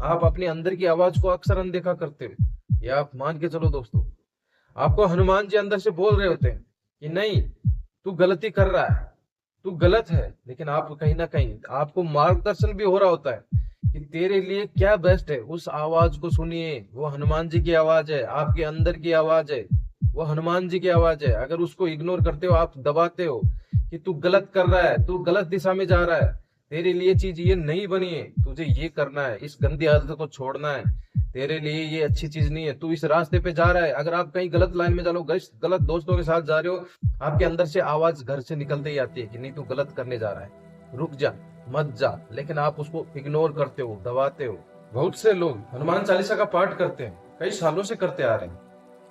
आप अपने अंदर की आवाज को अक्सर अनदेखा करते हो। या आप मान के चलो दोस्तों, आपको हनुमान जी अंदर से बोल रहे होते हैं कि नहीं, तू गलती कर रहा है, तू गलत है। लेकिन आप कहीं ना कहीं आपको मार्गदर्शन भी हो रहा होता है कि तेरे लिए क्या बेस्ट है। उस आवाज को सुनिए, वो हनुमान जी की आवाज है, आपके अंदर की आवाज है, वो हनुमान जी की आवाज है। अगर उसको इग्नोर करते हो, आप दबाते हो कि तू गलत कर रहा है, तू गलत दिशा में जा रहा है, तेरे लिए चीज ये नहीं बनी है, तुझे ये करना है, इस गंदी आदत को छोड़ना है, तेरे लिए ये अच्छी चीज नहीं है, तू इस रास्ते पे जा रहा है। अगर आप कहीं गलत लाइन में जा रहे हो, गलत दोस्तों के साथ जा रहे हो, आपके अंदर से आवाज घर से निकलते ही आती है कि नहीं, तू गलत करने जा रहा है, रुक जा, मत जा। लेकिन आप उसको इग्नोर करते हो, दबाते हो। बहुत से लोग हनुमान चालीसा का पाठ करते हैं, कई सालों से करते आ रहे हैं,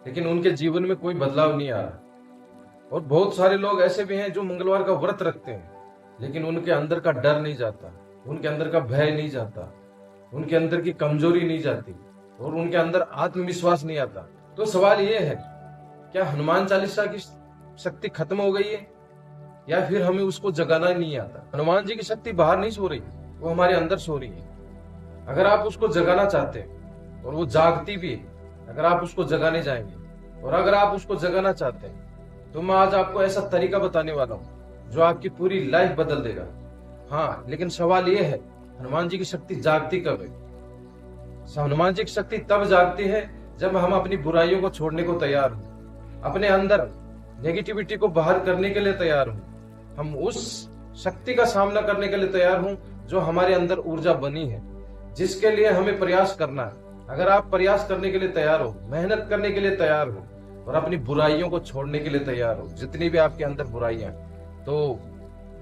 लेकिन उनके जीवन में कोई बदलाव नहीं आ रहा। और बहुत सारे लोग ऐसे भी हैं जो मंगलवार का व्रत रखते हैं, लेकिन उनके अंदर का डर नहीं जाता, उनके अंदर का भय नहीं जाता, उनके अंदर की कमजोरी नहीं जाती, और उनके अंदर आत्मविश्वास नहीं आता। तो सवाल ये है, क्या हनुमान चालीसा की शक्ति खत्म हो गई है, या फिर हमें उसको जगाना नहीं आता? हनुमान जी की शक्ति बाहर नहीं सो रही, वो हमारे अंदर सो रही है। अगर आप उसको जगाना चाहते हैं, और वो जागती भी है, अगर आप उसको जगाने जाएंगे, और अगर आप उसको जगाना चाहते हैं, तो मैं आज आपको ऐसा तरीका बताने वाला हूँ जो आपकी पूरी लाइफ बदल देगा। हाँ, लेकिन सवाल ये है, हनुमान जी की शक्ति जागती कब है? हनुमान जी की शक्ति तब जागती है जब हम अपनी बुराइयों को छोड़ने को तैयार हों, अपने अंदर नेगेटिविटी को बाहर करने के लिए तैयार हों, हम उस शक्ति का सामना करने के लिए तैयार हों जो हमारे अंदर ऊर्जा बनी है, जिसके लिए हमें प्रयास करना है। अगर आप प्रयास करने के लिए तैयार हो, मेहनत करने के लिए तैयार हो, और अपनी बुराइयों को छोड़ने के लिए तैयार हो, जितनी भी आपके अंदर बुराइयां, तो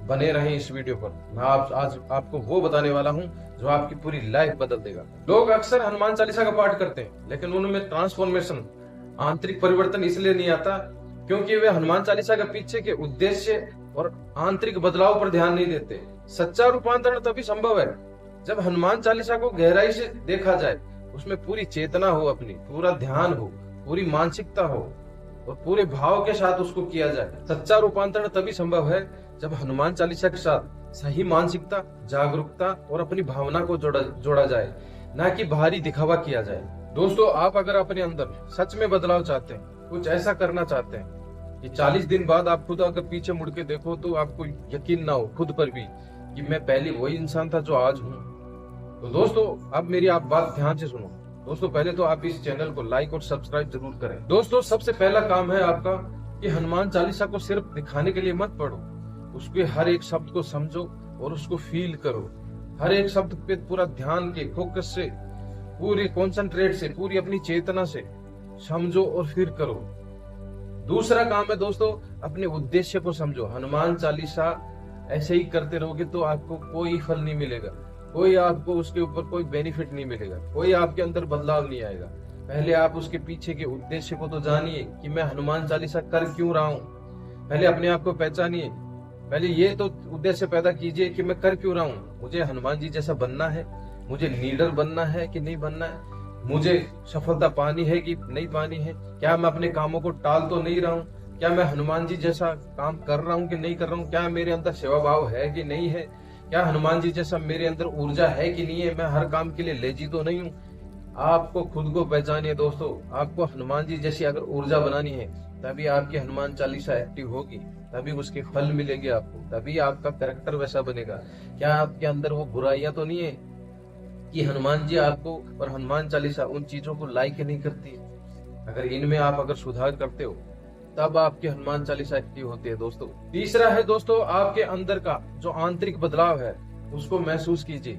बने रहें इस वीडियो पर। मैं आज आपको वो बताने वाला हूं जो आपकी पूरी लाइफ बदल देगा। लोग अक्सर हनुमान चालीसा का पाठ करते हैं, लेकिन उनमें ट्रांसफॉर्मेशन, आंतरिक परिवर्तन इसलिए नहीं आता क्योंकि वे हनुमान चालीसा के पीछे के उद्देश्य और आंतरिक बदलाव पर ध्यान नहीं देते। सच्चा रूपांतरण तभी संभव है जब हनुमान चालीसा को गहराई से देखा जाए, उसमें पूरी चेतना हो, अपनी पूरा ध्यान हो, पूरी मानसिकता हो, और पूरे भाव के साथ उसको किया जाए। सच्चा रूपांतरण तभी संभव है जब हनुमान चालीसा के साथ सही मानसिकता, जागरूकता और अपनी भावना को जोड़ा जाए, ना कि बाहरी दिखावा किया जाए। दोस्तों, आप अगर अपने अंदर सच में बदलाव चाहते हैं, कुछ ऐसा करना चाहते हैं कि 40 दिन बाद आप खुद अगर पीछे मुड़ के देखो तो आपको यकीन ना हो खुद पर भी कि मैं पहले वही इंसान था जो आज हूँ, तो दोस्तों अब मेरी आप बात ध्यान से सुनो। दोस्तों, पहले तो आप इस चैनल को लाइक और सब्सक्राइब जरूर करें। दोस्तों, सबसे पहला काम है आपका कि हनुमान चालीसा को सिर्फ दिखाने के लिए मत पढ़ो, उसके हर एक शब्द को समझो और उसको फील करो। हर एक शब्द पे पूरा ध्यान के फोकस से, पूरे कॉन्सेंट्रेट से, पूरी अपनी चेतना से समझो और फिर करो। दूसरा काम है दोस्तों, अपने उद्देश्य को समझो। हनुमान चालीसा ऐसे ही करते रहोगे तो आपको कोई फल नहीं मिलेगा, कोई आपको उसके ऊपर कोई बेनिफिट नहीं मिलेगा, कोई आपके अंदर बदलाव नहीं आएगा। पहले आप उसके पीछे के उद्देश्य को तो जानिए कि मैं हनुमान चालीसा कर क्यों रहा हूँ। पहले अपने आप को पहचानिए, पहले ये तो उद्देश्य पैदा कीजिए कि मैं कर क्यों रहा हूँ। मुझे हनुमान जी जैसा बनना है, मुझे लीडर बनना है कि नहीं बनना है, मुझे सफलता पानी है कि नहीं पानी है, क्या मैं अपने कामों को टाल तो नहीं रहा हूँ, क्या मैं हनुमान जी जैसा काम कर रहा हूँ कि नहीं कर रहा हूँ, क्या मेरे अंदर सेवा भाव है कि नहीं है, क्या हनुमान जी जैसा मेरे अंदर ऊर्जा है कि नहीं है, मैं हर काम के लिए लेजी तो नहीं हूँ। आपको खुद को पहचानिए दोस्तों। आपको हनुमान जी जैसी अगर ऊर्जा बनानी है, तभी आपकी हनुमान चालीसा एक्टिव होगी, तभी उसके फल मिलेंगे आपको, तभी आपका कैरेक्टर वैसा बनेगा। क्या आपके अंदर वो बुराइयां तो नहीं है कि हनुमान जी आपको और हनुमान चालीसा उन चीजों को लाइक नहीं करती? अगर इनमें आप अगर सुधार करते हो, तब आपकी हनुमान चालीसा एक्टिव होती है दोस्तों। तीसरा है दोस्तों, आपके अंदर का जो आंतरिक बदलाव है उसको महसूस कीजिए,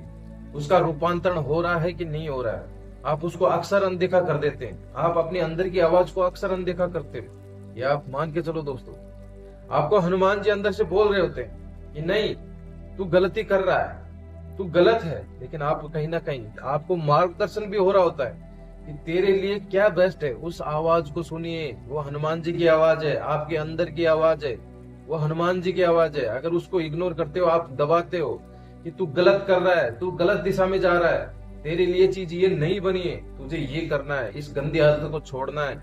उसका रूपांतरण हो रहा है कि नहीं हो रहा है। आप उसको अक्सर अनदेखा कर देते हैं, आप अपने अंदर की आवाज को अक्सर अनदेखा करते हो। या आप मान के चलो दोस्तों, आपको हनुमान जी अंदर से बोल रहे होते हैं कि नहीं, तू गलती कर रहा है, तू गलत है। लेकिन आप कहीं ना कहीं आपको मार्गदर्शन भी हो रहा होता है कि तेरे लिए क्या बेस्ट है। उस आवाज को सुनिए, वो हनुमान जी की आवाज है, आपके अंदर की आवाज है, वो हनुमान जी की आवाज है। अगर उसको इग्नोर करते हो, आप दबाते हो कि तू गलत कर रहा है, तू गलत दिशा में जा रहा है, तेरे लिए चीज ये नहीं बनी है, तुझे ये करना है, इस गंदी आदत को छोड़ना है,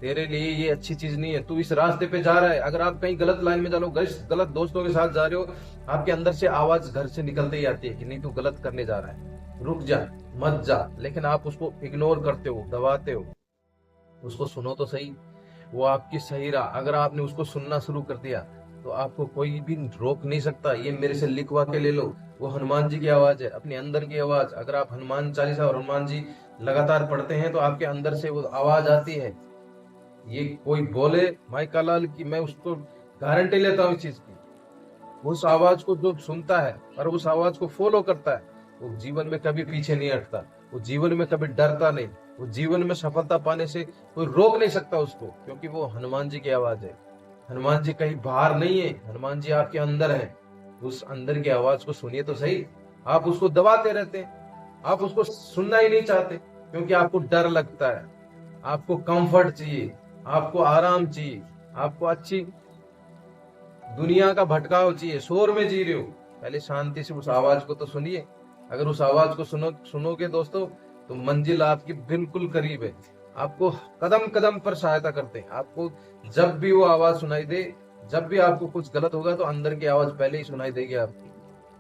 तेरे लिए ये अच्छी चीज नहीं है, तू इस रास्ते पे जा रहा है। अगर आप कहीं गलत लाइन में जा रहे हो, गलत दोस्तों के साथ जा रहे हो, आपके अंदर से आवाज घर से निकलते ही आती है कि नहीं, तू गलत करने जा रहा है, रुक जा, मत जा, लेकिन आप उसको इग्नोर करते हो, दबाते हो। उसको सुनो तो सही, वो आपकी सही रहा। अगर आपने उसको सुनना शुरू कर दिया तो आपको कोई भी रोक नहीं सकता। ये मेरे से लिखवा के ले लो, वो हनुमान जी की आवाज है, अपने अंदर की आवाज। अगर आप हनुमान चालीसा और हनुमान जी लगातार पढ़ते हैं तो आपके अंदर से वो आवाज आती है। ये कोई बोले माइका लाल की, मैं उसको गारंटी लेता हूँ इस चीज की। उस आवाज को जो सुनता है और उस आवाज को फॉलो करता है, वो जीवन में कभी पीछे नहीं हटता, वो जीवन में कभी डरता नहीं, वो जीवन में सफलता पाने से कोई रोक नहीं सकता उसको, क्योंकि वो हनुमान जी की आवाज है। हनुमान जी कहीं बाहर नहीं है, हनुमान जी आपके अंदर है। उस अंदर की आवाज को सुनिए तो सही। आप उसको दबाते रहते हैं, आप उसको सुनना ही नहीं चाहते, क्योंकि आपको डर लगता है, आपको कंफर्ट चाहिए, आपको आराम चाहिए, आपको अच्छी दुनिया का भटकाव चाहिए, शोर में जी रहे हो। पहले शांति से उस आवाज को तो सुनिए। अगर उस आवाज को सुनोगे दोस्तों, तो मंजिल आपकी बिल्कुल करीब है। आपको कदम कदम पर सहायता करते हैं। आपको जब भी वो आवाज सुनाई दे, जब भी आपको कुछ गलत होगा, तो अंदर की आवाज पहले ही सुनाई देगी आपकी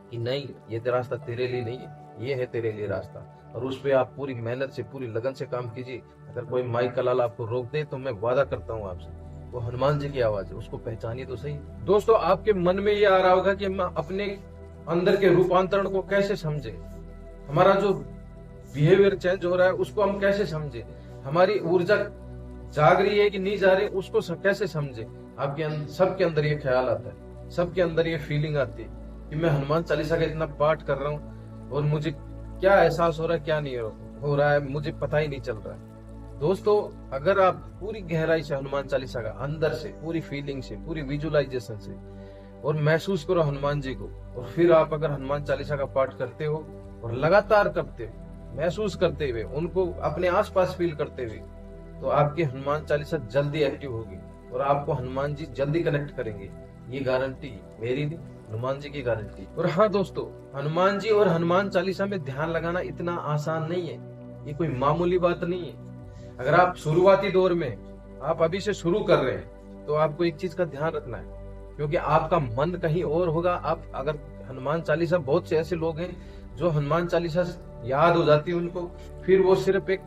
कि नहीं, ये रास्ता तेरे लिए नहीं है, ये है तेरे लिए रास्ता। और उस पर आप पूरी मेहनत से, पूरी लगन से काम कीजिए। अगर कोई माइक कलाल आपको रोक दे, तो मैं वादा करता हूँ आपसे, वो हनुमान जी की आवाज है, उसको पहचानिए तो सही। दोस्तों, आपके मन में ये आ रहा होगा कि हम अपने अंदर के रूपांतरण को कैसे समझे, हमारा जो बिहेवियर चेंज हो रहा है उसको हम कैसे समझे, हमारी ऊर्जा जाग रही है कि नहीं जा रही उसको कैसे समझे। आपके सबके अंदर ये ख्याल आता है, सबके अंदर ये फीलिंग आती है कि मैं हनुमान चालीसा का इतना पाठ कर रहा हूँ और मुझे क्या एहसास हो रहा है, क्या नहीं हो रहा है, मुझे पता ही नहीं चल रहा है। दोस्तों, अगर आप पूरी गहराई से हनुमान चालीसा का अंदर से, पूरी फीलिंग से, पूरी विजुअलाइजेशन से और महसूस करो हनुमान जी को, और फिर आप अगर हनुमान चालीसा का पाठ करते हो और लगातार करते हो, महसूस करते हुए, उनको अपने आसपास फील करते हुए, तो आपकी हनुमान चालीसा जल्दी एक्टिव होगी और आपको हनुमान जी जल्दी कनेक्ट करेंगे। ये गारंटी मेरी नहीं, हनुमान जी की गारंटी। और हाँ दोस्तों, हनुमान जी और हनुमान चालीसा में ध्यान लगाना इतना आसान नहीं है, ये कोई मामूली बात नहीं है। अगर आप शुरुआती दौर में, आप अभी से शुरू कर रहे हैं, तो आपको एक चीज का ध्यान रखना है, क्योंकि आपका मन कहीं और होगा। आप अगर हनुमान चालीसा, बहुत से ऐसे लोग हैं जो हनुमान चालीसा याद हो जाती है उनको, फिर वो सिर्फ एक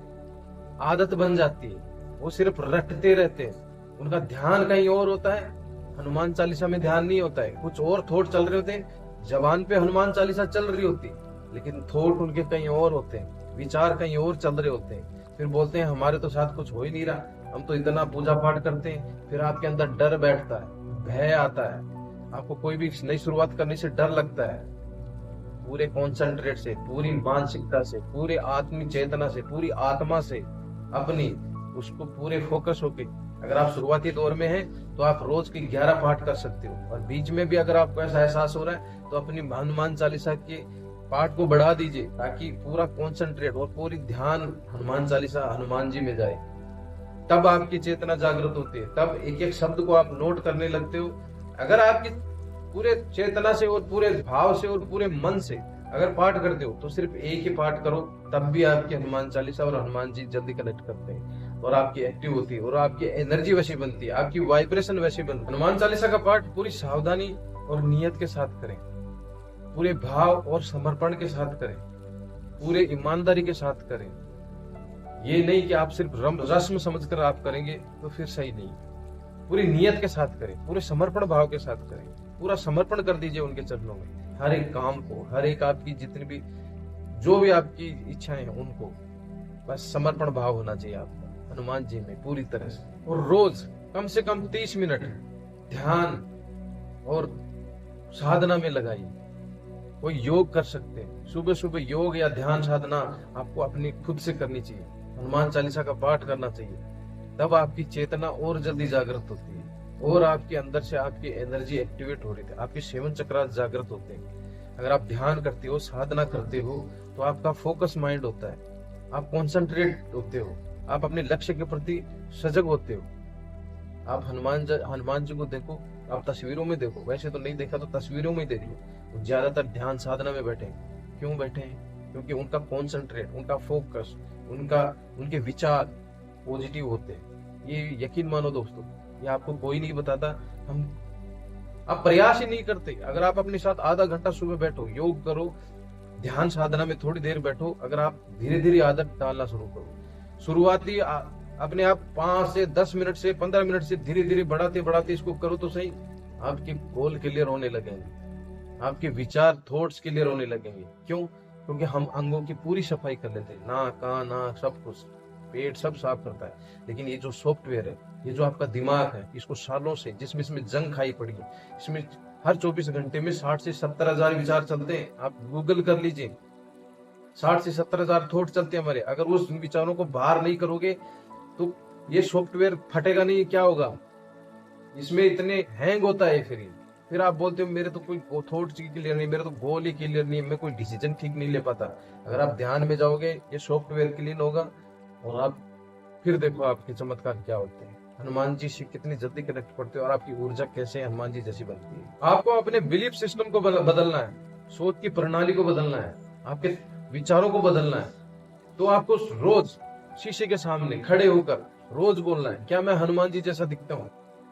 आदत बन जाती है, वो सिर्फ रटते रहते हैं, उनका ध्यान कहीं और होता है, हनुमान चालीसा में ध्यान नहीं होता है, कुछ और थॉट चल रहे होते हैं। जबान पे हनुमान चालीसा चल रही होती, लेकिन थॉट उनके कहीं और होते हैं, विचार कहीं और चल रहे होते हैं। फिर बोलते हैं हमारे तो साथ कुछ हो ही नहीं रहा, हम तो इतना पूजा पाठ करते हैं। फिर आपके अंदर डर बैठता है, भय आता है, आपको कोई भी नई शुरुआत करने से डर लगता है। पूरे कॉन्सेंट्रेट से, पूरी मानसिकता से, पूरे आत्मिक चेतना से, पूरी आत्मा से अपनी उसको पूरे फोकस होके, अगर आप शुरुआती दौर में हैं तो आप रोज के 11 पाठ कर सकते हो। और बीच में भी अगर आपको ऐसा एहसास हो रहा है तो अपनी हनुमान चालीसा के पाठ को बढ़ा दीजिए, ताकि पूरा कॉन्सेंट्रेट और पूरी ध्यान हनुमान चालीसा, हनुमान जी में जाए। तब आपकी चेतना जागृत होती है, तब एक एक शब्द को आप नोट करने लगते हो। अगर आपकी पूरे चेतना से और पूरे भाव से और पूरे मन से अगर पाठ करते हो, तो सिर्फ एक ही पाठ करो, तब भी आपकी हनुमान चालीसा और हनुमान जी जल्दी कनेक्ट करते हैं और आपकी एक्टिव होती है और आपकी एनर्जी वैसी बनती है, आपकी वाइब्रेशन वैसी बनती है। हनुमान चालीसा का पाठ पूरी सावधानी और नियत के साथ करें, पूरे भाव और समर्पण के साथ करें, पूरे ईमानदारी के साथ करें। ये नहीं कि आप सिर्फ रस्म समझकर आप करेंगे तो फिर सही नहीं। पूरी नियत के साथ करें, पूरे समर्पण भाव के साथ करें, पूरा समर्पण कर दीजिए उनके चरणों में, हर एक काम को, हर एक आपकी जितनी भी जो भी आपकी इच्छाएं हैं उनको, बस समर्पण भाव होना चाहिए आपका हनुमान जी में पूरी तरह से। और रोज कम से कम 30 मिनट ध्यान और साधना में लगाइए। कोई योग कर सकते हैं, सुबह सुबह योग या ध्यान साधना आपको अपनी खुद से करनी चाहिए, हनुमान चालीसा का पाठ करना चाहिए। तब आपकी चेतना और जल्दी जागृत होती है और आपके अंदर से आपकी एनर्जी एक्टिवेट हो रही है, आपके 7 चक्रास जागृत होते हैं। अगर आप ध्यान करते हो, साधना करते हो, तो आपका फोकस माइंड होता है, आप कॉन्सेंट्रेट होते हो, आप अपने लक्ष्य के प्रति सजग होते हो। आप हनुमान जी को देखो, आप तस्वीरों में देखो, वैसे तो नहीं देखा तो तस्वीरों में देखो, ज्यादातर ध्यान साधना में बैठे हैं। क्यों बैठे हैं? क्योंकि उनका कॉन्सेंट्रेट, उनका फोकस, उनके विचार पॉजिटिव होते हैं। ये यकीन मानो दोस्तों, ये आपको कोई नहीं बताता, आप प्रयास ही नहीं करते। अगर आप अपने साथ आधा घंटा सुबह बैठो, योग करो, ध्यान साधना में थोड़ी देर बैठो, अगर आप धीरे धीरे आदत डालना शुरू करो, शुरुआती अपने आप 5 से 10 मिनट से 15 मिनट से धीरे धीरे बढ़ाते बढ़ाते इसको करो तो सही, आपके गोल क्लियर होने लगेंगे, आपके विचार थॉट्स क्लियर होने लगेंगे। क्यों? क्योंकि हम अंगों की पूरी सफाई कर लेते हैं, नाक कान आँख सब कुछ, पेट सब साफ करता है। लेकिन ये जो सॉफ्टवेयर है, ये जो आपका दिमाग है, इसको सालों से जिसमें इसमें जंग खाई पड़ी है, इसमें हर 24 घंटे में 60 से 70 हजार विचार चलते हैं। आप गूगल कर लीजिए, 60 से 70 हजार थॉट चलते हैं हमारे। अगर उस विचारों को बाहर नहीं करोगे तो ये सॉफ्टवेयर फटेगा नहीं, क्या होगा? इसमें इतने हैंग होता है, फिर आप बोलते हो मेरे तो कोई थॉट क्लियर नहीं, मेरे तो गोल ही क्लियर नहीं, मैं कोई डिसीजन ठीक नहीं ले पाता। अगर आप ध्यान में जाओगे ये सॉफ्टवेयर क्लीन होगा और आप फिर देखो आपके चमत्कार क्या होते हैं। हनुमान जी से कितनी जल्दी कनेक्ट करते हो और आपकी ऊर्जा कैसे हनुमान जी जैसी बनती है। आपको अपने बिलीफ सिस्टम को बदलना है, सोच की प्रणाली को बदलना है, आपके विचारों को बदलना है। तो आपको रोज शीशे के सामने खड़े होकर रोज बोलना है, क्या मैं हनुमान जी जैसा दिखता हूँ?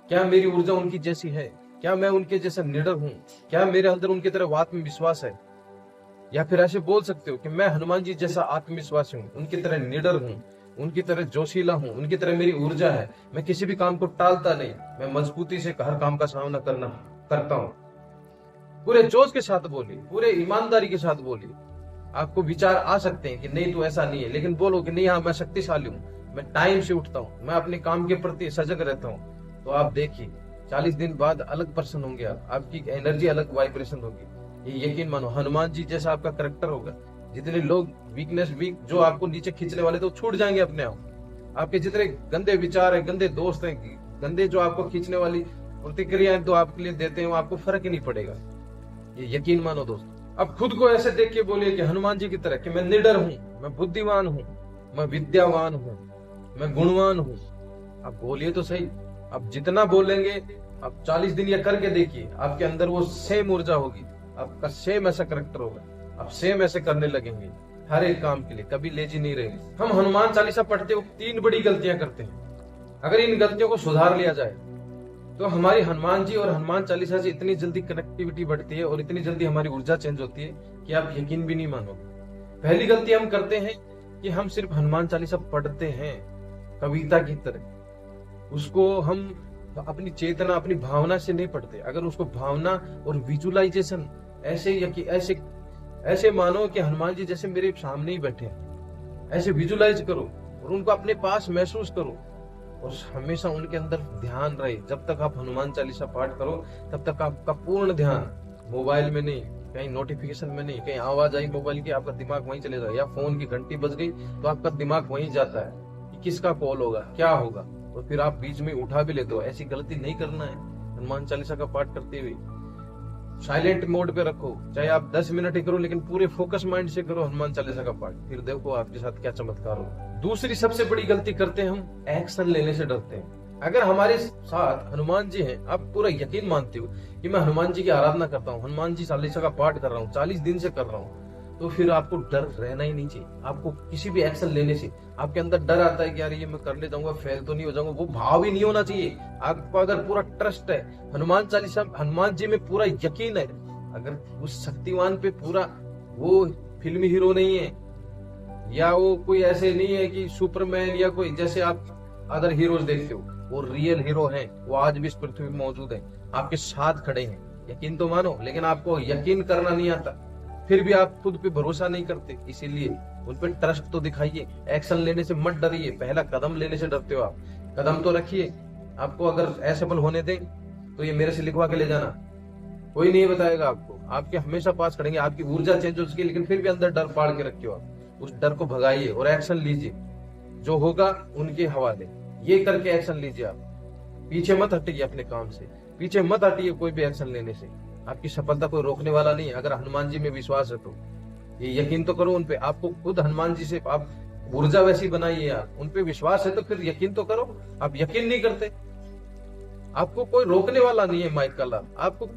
क्या मेरी ऊर्जा उनकी जैसी है? क्या मैं उनके जैसा निडर हूँ? क्या मेरे अंदर उनकी तरह आत्मविश्वास है? या फिर ऐसे बोल सकते हो कि मैं हनुमान जी जैसा आत्मविश्वासी हूँ, उनकी तरह निडर हूँ, उनकी तरह जोशीला हूँ, उनकी तरह मेरी ऊर्जा है, मैं किसी भी काम को टालता नहीं, मैं मजबूती से हर काम का सामना करता हूँ। पूरे जोश के साथ बोलिए, पूरे ईमानदारी के साथ बोलिए। आपको विचार आ सकते हैं कि नहीं तो ऐसा नहीं है, लेकिन बोलो कि नहीं, हाँ मैं शक्तिशाली हूँ, मैं टाइम से उठता हूँ, मैं अपने काम के प्रति सजग रहता हूँ। तो आप देखिए 40 दिन बाद अलग पर्सन होंगे, आपकी एनर्जी अलग वाइब्रेशन होगी। ये यकीन मानो, हनुमान जी जैसा आपका करेक्टर होगा। जितने लोग वीक जो आपको नीचे खींचने वाले तो छूट जाएंगे अपने आप। आपके जितने गंदे विचार है, गंदे दोस्त हैं, गंदे जो आपको खींचने वाली प्रतिक्रियाएं तो आपके लिए देते हैं, वो आपको फर्क ही नहीं पड़ेगा। ये यकीन मानो दोस्त। अब खुद को ऐसे देख के बोलिए कि हनुमान जी की तरह कि मैं निडर हूँ, मैं बुद्धिमान हूँ, मैं विद्यावान हूँ, मैं गुणवान हूँ। अब बोलिए तो सही। अब जितना बोलेंगे, अब 40 दिन ये करके देखिए, आपके अंदर वो सेम ऊर्जा होगी, आपका सेम ऐसा करेक्टर होगा, आप सेम ऐसे करने लगेंगे हर एक काम के लिए, कभी लेजी नहीं रहेंगे। हम हनुमान चालीसा पढ़ते वक्त 3 बड़ी गलतियां करते हैं। अगर इन गलतियों को सुधार लिया जाए तो हमारी हनुमान जी और हनुमान चालीसा से इतनी जल्दी कनेक्टिविटी बढ़ती है और इतनी जल्दी हमारी ऊर्जा चेंज होती है कि आप यकीन भी नहीं मानोगे। पहली गलती हम करते हैं कि हम सिर्फ हनुमान चालीसा पढ़ते हैं कविता की तरह, उसको हम अपनी चेतना, अपनी भावना से नहीं पढ़ते। अगर उसको भावना और विजुअलाइजेशन ऐसे मानो कि हनुमान जी जैसे मेरे सामने ही बैठे हैं, ऐसे विजुअलाइज करो और उनको अपने पास महसूस करो और हमेशा उनके अंदर ध्यान रहे। जब तक आप हनुमान चालीसा पाठ करो तब तक आपका पूर्ण ध्यान मोबाइल में नहीं, कहीं नोटिफिकेशन में नहीं, कहीं आवाज आई मोबाइल की, आपका दिमाग वहीं चले जाए, या फोन की घंटी बज गई तो आपका दिमाग वहीं जाता है कि किसका कॉल होगा, क्या होगा, और फिर आप बीच में उठा भी लेते हो। ऐसी गलती नहीं करना है। हनुमान चालीसा का पाठ करते हुए साइलेंट मोड पे रखो, चाहे आप 10 मिनट ही करो, लेकिन पूरे फोकस माइंड से करो हनुमान चालीसा का पाठ, फिर देखो आपके साथ क्या चमत्कार हो। दूसरी सबसे बड़ी गलती करते हैं हम, एक्शन लेने से डरते हैं। अगर हमारे साथ हनुमान जी हैं, आप पूरा यकीन मानते हो कि मैं हनुमान जी की आराधना करता हूँ, हनुमान जी चालीसा का पाठ कर रहा हूँ, 40 दिन से कर रहा हूँ, तो फिर आपको डर रहना ही नहीं चाहिए। आपको किसी भी एक्शन लेने से आपके अंदर डर आता है कि यार ये मैं कर ले जाऊंगा, फेल तो नहीं हो जाऊंगा, वो भाव ही नहीं होना चाहिए। आपको अगर पूरा ट्रस्ट है हनुमान चालीसा, हनुमान जी में पूरा यकीन है, अगर उस शक्तिवान पे पूरा, वो फिल्मी हीरो नहीं है, या वो कोई ऐसे नहीं है कि सुपरमैन या कोई जैसे आप अदर हीरोज देखते हो, वो रियल हीरो हैं, वो आज भी इस पृथ्वी में मौजूद हैं, आपके साथ खड़े हैं। यकीन तो मानो, लेकिन आपको यकीन करना नहीं आता, फिर भी आप खुद पे भरोसा नहीं करते, इसीलिए उन पर ट्रस्ट तो दिखाइए। एक्शन लेने से मत डरिए, पहला कदम लेने से डरते हो आप, कदम तो रखिए। आपको अगर असफल होने दें तो ये मेरे से लिखवा के ले जाना, कोई नहीं बताएगा आपको, आपके हमेशा पास खड़ेंगे, आपकी ऊर्जा चेंज हो सके, लेकिन फिर भी अंदर डर पाड़ के रखे हो आप। उस डर को भगाइए और एक्शन लीजिए, जो होगा उनके हवाले, ये करके एक्शन लीजिए। आप पीछे मत हटिए, अपने काम से पीछे मत हटिए, कोई भी एक्शन लेने से आपकी सफलता कोई रोकने वाला नहीं है। अगर हनुमान जी में विश्वास है तो ये यकीन तो करो उनपे, आपको खुद हनुमान जी से आप ऊर्जा वैसी बनाइए यार, उनपे विश्वास है तो फिर यकीन तो करो। आप यकीन नहीं करते, आपको कोई रोकने वाला नहीं है माइक का लाभ, आपको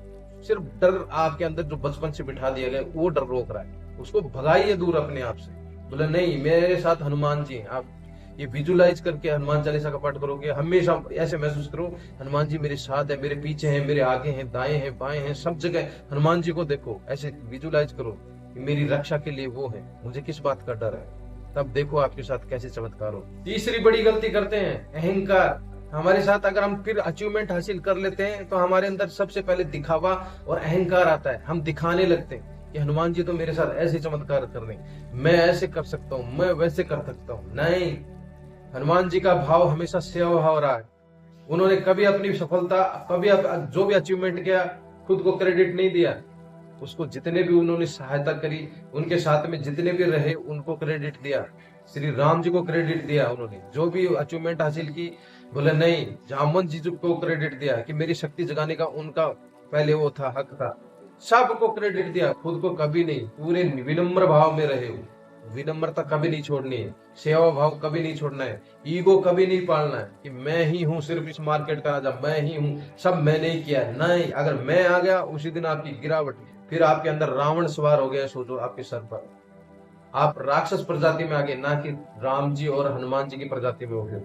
सिर्फ डर आपके अंदर जो बचपन से बिठा दिया गया वो डर रोक रहा है, उसको भगाइए दूर अपने आप से। बोले नहीं, मेरे साथ हनुमान जी हैं। आप ये विजुलाइज करके हनुमान चालीसा का पाठ करोगे, हमेशा ऐसे महसूस करो हनुमान जी मेरे साथ है, मेरे पीछे हैं, मेरे आगे हैं, दाएं हैं, बाएं हैं, सब जगह हनुमान जी को देखो। ऐसे विजुलाइज करो कि मेरी रक्षा के लिए वो है, मुझे किस बात का डर है। तब देखो आपके साथ कैसे चमत्कार हो। तीसरी बड़ी गलती करते हैं, अहंकार। हमारे साथ अगर हम फिर अचीवमेंट हासिल कर लेते हैं तो हमारे अंदर सबसे पहले दिखावा और अहंकार आता है। हम दिखाने लगते हैं कि हनुमान जी तो मेरे साथ ऐसे चमत्कार कर रहे हैं, मैं ऐसे कर सकता हूँ, मैं वैसे कर सकता हूँ। नहीं, हनुमान जी का भाव हमेशा सेवा भाव रहा है। उन्होंने कभी अपनी सफलता, कभी जो भी अचीवमेंट किया, खुद को क्रेडिट नहीं दिया। उसको जितने भी उन्होंने सहायता करी, उनके साथ में जितने भी रहे, उनको क्रेडिट दिया। श्री राम जी को क्रेडिट दिया। उन्होंने जो भी अचीवमेंट हासिल की, बोले नहीं, जामवंत जी को क्रेडिट दिया कि मेरी शक्ति जगाने का उनका पहले वो था, हक था। सबको क्रेडिट दिया, खुद को कभी नहीं। पूरे विनम्र भाव में रहे हो। विनम्रता कभी नहीं छोड़नी है, सेवा भाव कभी नहीं छोड़ना है, ईगो कभी नहीं पालना है कि मैं ही हूँ सिर्फ इस मार्केट का राजा, मैं ही हूँ, सब मैंने ही किया। नहीं, अगर मैं आ गया उसी दिन आपकी गिरावट, फिर आपके अंदर रावण सवार हो गया। सोचो आपके सर पर आप राक्षस प्रजाति में आ गए, ना कि राम जी और हनुमान जी की प्रजाति में हो गए।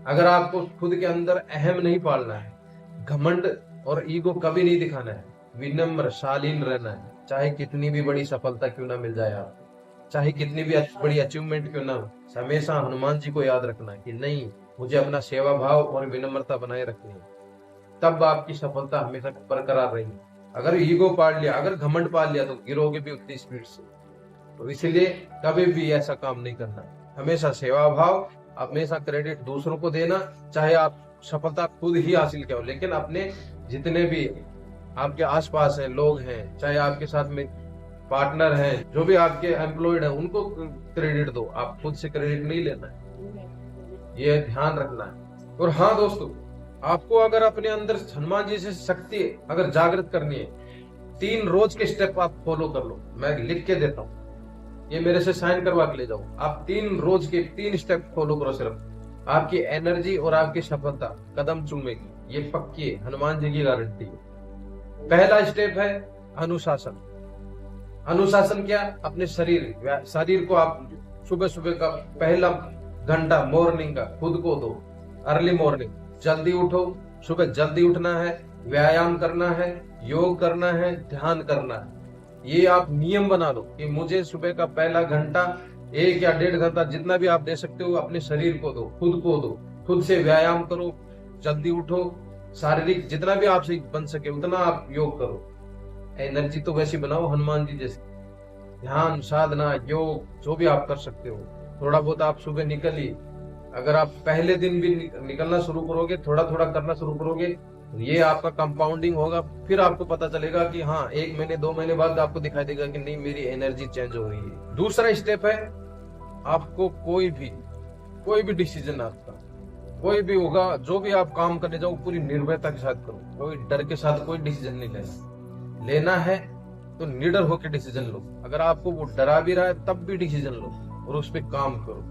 अगर आपको खुद के अंदर अहम नहीं पालना है, घमंड और ईगो कभी नहीं दिखाना है, विनम्र शालीन रहना है, चाहे कितनी भी बड़ी सफलता क्यों ना मिल जाए आपको, चाहे कितनी भी बड़ी अचीवमेंट क्यों ना हो, हमेशा हनुमान जी को याद रखना है कि नहीं, मुझे अपना सेवा भाव और विनम्रता बनाए रखनी है। तब आपकी सफलता हमेशा बरकरार रहेगी। अगर ईगो पाल लिया, अगर घमंड पाल लिया, तो गिरोगे भी उतनी स्पीड से। तो इसीलिए कभी भी ऐसा काम नहीं करना। हमेशा सेवा भाव, हमेशा क्रेडिट दूसरों को देना, चाहे आप सफलता खुद ही हासिल करो, लेकिन अपने जितने भी आपके आसपास हैं, लोग हैं, चाहे आपके साथ में पार्टनर हैं, जो भी आपके एम्प्लॉयड हैं, उनको क्रेडिट दो। आप खुद से क्रेडिट नहीं लेना है, ये ध्यान रखना है। और हाँ दोस्तों, आपको अगर अपने अंदर हनुमान जी से शक्ति अगर जागृत करनी है, 3 रोज के स्टेप आप फॉलो कर लो। मैं लिख के देता हूँ, ये मेरे से साइन करवा के ले जाओ। आप 3 रोज के 3 स्टेप फॉलो करो, सिर्फ आपकी एनर्जी और आपकी सफलता कदम चूमेगी, ये पक्की है, हनुमान जी की गारंटी है। पहला स्टेप है अनुशासन। अनुशासन क्या? अपने शरीर को आप सुबह सुबह का पहला घंटा मॉर्निंग का खुद को दो। अर्ली मॉर्निंग जल्दी उठो, सुबह जल्दी उठना है, व्यायाम करना है, योग करना है, ध्यान करना है। ये आप नियम बना लो कि मुझे सुबह का पहला घंटा, 1 या 1.5 घंटा, जितना भी आप दे सकते हो, अपने शरीर को दो, खुद को दो। खुद से व्यायाम करो, जल्दी उठो, शारीरिक जितना भी आपसे बन सके उतना आप योग करो। एनर्जी तो वैसी बनाओ हनुमान जी जैसी। ध्यान, साधना, योग जो भी आप कर सकते हो, थोड़ा बहुत आप सुबह निकलिए। अगर आप पहले दिन भी निकलना शुरू करोगे, थोड़ा थोड़ा करना शुरू करोगे, ये आपका कंपाउंडिंग होगा। फिर आपको पता चलेगा कि हाँ, 1 महीने 2 महीने बाद आपको दिखाई देगा कि नहीं, मेरी एनर्जी चेंज हो रही है। दूसरा स्टेप है, आपको कोई भी डिसीजन, आपका कोई भी होगा, जो भी आप काम करने जाओ, पूरी निर्भयता के साथ करो। कोई डर के साथ कोई डिसीजन नहीं लेना है तो निडर होकर डिसीजन लो। अगर आपको वो डरा भी रहा है तब भी डिसीजन लो और उस पर काम करो।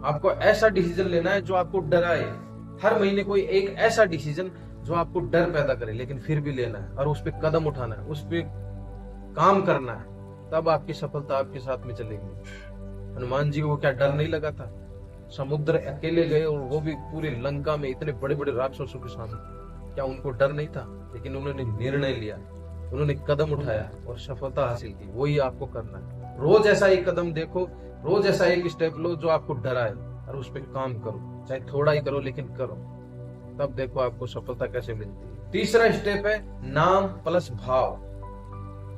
आपको ऐसा डिसीजन लेना है जो आपको डराए। हर महीने कोई एक ऐसा डिसीजन जो आपको डर पैदा करे, लेकिन फिर भी लेना है और उस पर कदम उठाना है, उस पर काम करना है। तब आपकी सफलता आपके साथ में चलेगी। हनुमान जी को क्या डर नहीं लगा था? समुद्र अकेले गए और वो भी पूरे लंका में इतने बड़े बड़े राक्षसों के सामने, क्या उनको डर नहीं था? लेकिन उन्होंने निर्णय लिया, उन्होंने कदम उठाया और सफलता हासिल की। वही आपको करना है। रोज ऐसा एक कदम देखो, रोज ऐसा एक स्टेप लो जो आपको डराए और उस पर काम करो, चाहे थोड़ा ही करो लेकिन करो। तब देखो आपको सफलता कैसे मिलती है। तीसरा स्टेप है नाम प्लस भाव।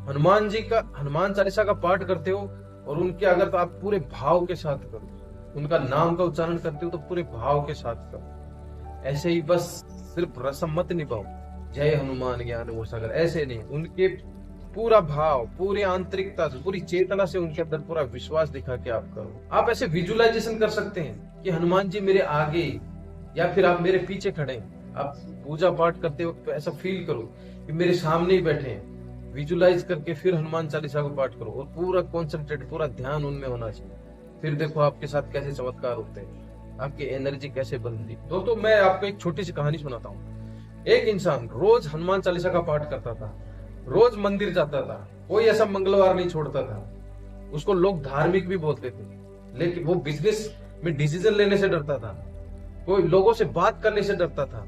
हनुमान चालीसा का पाठ करते हो और उनके अगर तो आप पूरे भाव के साथ करो, उनका नाम का उच्चारण करते हो तो पूरे भाव के साथ करो। ऐसे ही बस सिर्फ रस्म मत निभाओ, जय हनुमान ज्ञान वो सागर, ऐसे नहीं। उनके पूरा भाव, पूरी आंतरिकता से, पूरी चेतना से उनके अंदर पूरा विश्वास दिखा के आप करो। आप ऐसे विजुअलाइजेशन कर सकते हैं कि हनुमान जी मेरे आगे या फिर आप मेरे पीछे खड़े हैं। आप पूजा पाठ करते वक्त ऐसा फील करो कि मेरे सामने ही बैठे हैं। विजुअलाइज करके फिर हनुमान चालीसा को पाठ करो और पूरा कॉन्सेंट्रेट, पूरा ध्यान उनमें होना चाहिए। फिर देखो आपके साथ कैसे चमत्कार होते हैं, आपकी एनर्जी कैसे बनती है। दोस्तों, मैं आपको एक छोटी सी कहानी सुनाता हूँ। एक इंसान रोज हनुमान चालीसा का पाठ करता था, रोज मंदिर जाता था, कोई ऐसा मंगलवार नहीं छोड़ता था। उसको लोग धार्मिक भी बोलते थे, लेकिन वो बिजनेस में डिसीजन लेने से डरता था, कोई लोगों से बात करने से डरता था,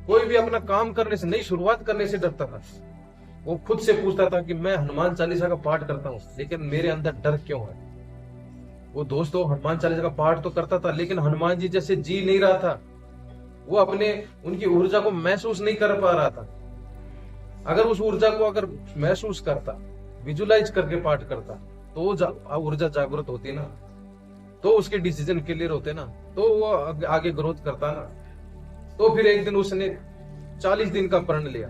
कोई भी अपना काम करने से, नई शुरुआत करने से डरता था। वो खुद से पूछता था कि मैं हनुमान चालीसा का पाठ करता हूँ लेकिन मेरे अंदर डर क्यों है। वो दोस्तों हनुमान चालीसा का पाठ तो करता था लेकिन हनुमान जी जैसे जी नहीं रहा था। वो अपने उनकी ऊर्जा को महसूस नहीं कर पा रहा था। अगर उस ऊर्जा को अगर महसूस करता, विजुलाइज करके पाठ करता, तो वो ऊर्जा जागृत होती ना, तो उसके डिसीजन क्लियर होते ना, तो वो आगे ग्रोथ करता ना। तो फिर एक दिन उसने 40 दिन का प्रण लिया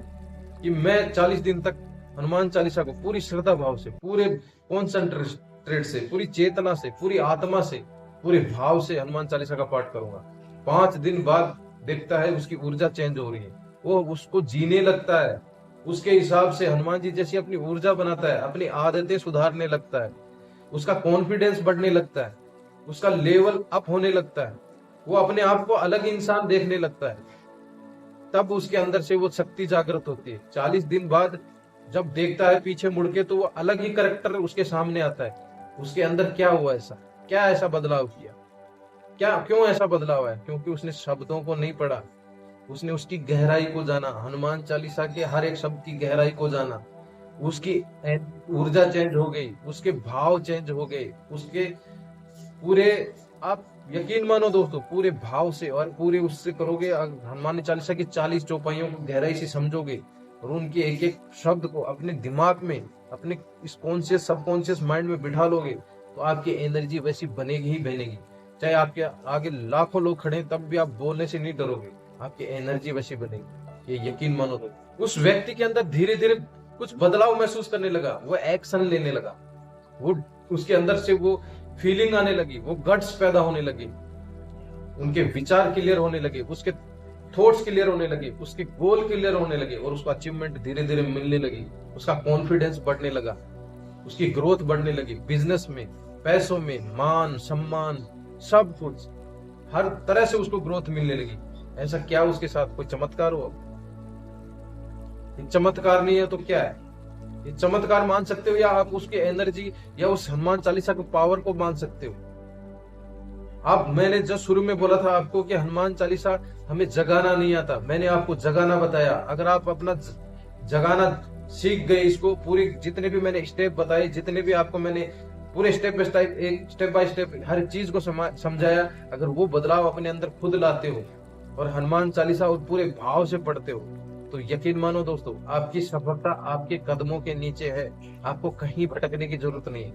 कि मैं 40 दिन तक हनुमान चालीसा को पूरी श्रद्धा भाव से, पूरे कॉन्सेंट्रेट से, पूरी चेतना से, पूरी आत्मा से, पूरे भाव से हनुमान चालीसा का पाठ करूंगा। 5 दिन बाद देखता है उसकी ऊर्जा चेंज हो रही है, वो उसको जीने लगता है, उसके हिसाब से हनुमान जी जैसी अपनी ऊर्जा बनाता है, अपनी आदतें सुधारने लगता है, उसका कॉन्फिडेंस बढ़ने लगता है, उसका लेवल अप होने लगता है, वो अपने आप को अलग इंसान देखने लगता है। तब उसके अंदर से वो शक्ति जागृत होती है। 40 दिन बाद जब देखता है पीछे मुड़ के, तो वो अलग ही करेक्टर उसके सामने आता है। उसके अंदर क्या हुआ, ऐसा क्या ऐसा बदलाव किया, क्या क्यों ऐसा बदलाव है? क्योंकि उसने शब्दों को नहीं पढ़ा, उसने उसकी गहराई को जाना, हनुमान चालीसा के हर एक शब्द की गहराई को जाना। उसकी ऊर्जा चेंज हो गई, उसके भाव चेंज हो गए, उसके पूरे, आप यकीन मानो दोस्तों, पूरे भाव से और पूरे उससे करोगे, हनुमान चालीसा की 40 चौपाइयों को गहराई से समझोगे और उनके एक एक शब्द को अपने दिमाग में, अपने इस कॉन्शियस सबकॉन्शियस माइंड में बिठा लोगे, तो आपकी एनर्जी वैसी बनेगी ही बनेगी। चाहे आपके आगे लाखों लोग खड़े हैं, तब भी आप बोलने से नहीं डरोगे, आपकी एनर्जी वैसी बनेगी, ये यकीन मानो। तो उस व्यक्ति के अंदर धीरे धीरे कुछ बदलाव महसूस करने लगा, वो एक्शन लेने लगा, वो उसके अंदर से वो फीलिंग आने लगी, वो गट्स पैदा होने लगे, उनके विचार क्लियर होने लगे, उसके थॉट्स क्लियर होने लगे, उसके गोल क्लियर होने लगे और उसको अचीवमेंट धीरे धीरे मिलने लगी, उसका कॉन्फिडेंस बढ़ने लगा, उसकी ग्रोथ बढ़ने लगी, बिजनेस में, पैसों में, मान सम्मान, सब कुछ, हर तरह से उसको ग्रोथ मिलने लगी। ऐसा क्या उसके साथ कोई चमत्कार हो? चमत्कार नहीं है तो क्या है? ये चमत्कार मान सकते हो, या आप उसकी एनर्जी या उस हनुमान चालीसा के पावर को मान सकते हो। आप, मैंने जब शुरू में बोला था आपको कि हनुमान चालीसा हमें जगाना नहीं आता, मैंने आपको जगाना बताया। अगर आप अपना जगाना सीख गए, इसको पूरी जितने भी मैंने स्टेप बताए, जितने भी आपको मैंने पूरे स्टेप बाय स्टेप हर चीज को समझाया, अगर वो बदलाव अपने अंदर खुद लाते हो और हनुमान चालीसा और पूरे भाव से पढ़ते हो, तो यकीन मानो दोस्तों, आपकी सफलता आपके कदमों के नीचे है। आपको कहीं भटकने की जरूरत नहीं है,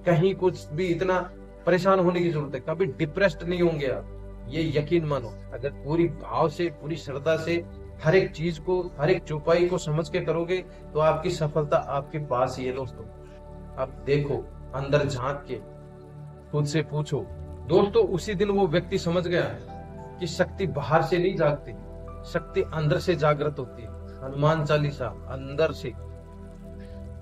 कहीं कुछ भी इतना परेशान होने की जरूरत है, कभी डिप्रेस्ड नहीं होंगे आप, ये यकीन मानो। अगर पूरी भाव से, पूरी श्रद्धा से हर एक चीज को, हर एक चौपाई को समझ के करोगे, तो आपकी सफलता आपके पास ही है दोस्तों। आप देखो, अंदर झांक के खुद से पूछो। दोस्तों उसी दिन वो व्यक्ति समझ गया कि शक्ति बाहर से नहीं जागती, शक्ति अंदर से जागृत होती है। हनुमान चालीसा अंदर से,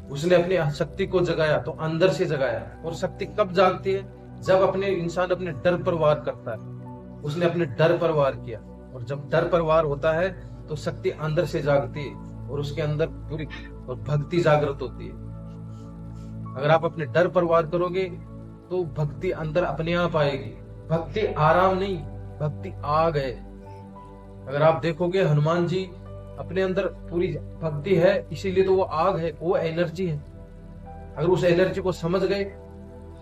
उसने अपनी शक्ति को जगाया तो अंदर से जगाया। और शक्ति कब जागती है? जब अपने इंसान अपने डर पर वार करता है। उसने अपने डर पर वार किया, और जब डर पर वार होता है तो शक्ति अंदर से जागती है और उसके अंदर पूरी और भक्ति जागृत होती है। अगर आप अपने डर पर वार करोगे तो भक्ति अंदर अपने आप आएगी। भक्ति आराम नहीं, भक्ति आग है। अगर आप देखोगे, हनुमान जी अपने अंदर पूरी भक्ति है, इसीलिए तो वो आग है, वो एनर्जी है। अगर उस एनर्जी को समझ गए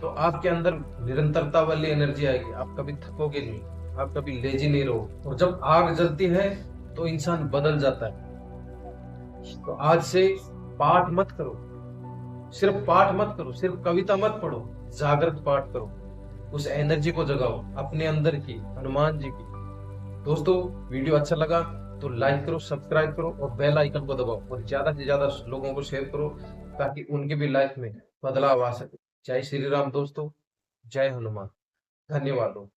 तो आपके अंदर निरंतरता वाली एनर्जी आएगी, आप कभी थकोगे नहीं, आप कभी लेजी नहीं रहो। और जब आग जलती है तो इंसान बदल जाता है। तो आज से पाठ मत करो, सिर्फ पाठ मत करो, सिर्फ कविता मत पढ़ो, जागृत पाठ करो, उस एनर्जी को जगाओ अपने अंदर की, हनुमान जी की। दोस्तों वीडियो अच्छा लगा तो लाइक करो, सब्सक्राइब करो और बेल आइकन को दबाओ, और ज्यादा से ज्यादा लोगों को शेयर करो ताकि उनके भी लाइफ में बदलाव आ सके। जय श्री राम दोस्तों, जय हनुमान, धन्यवाद।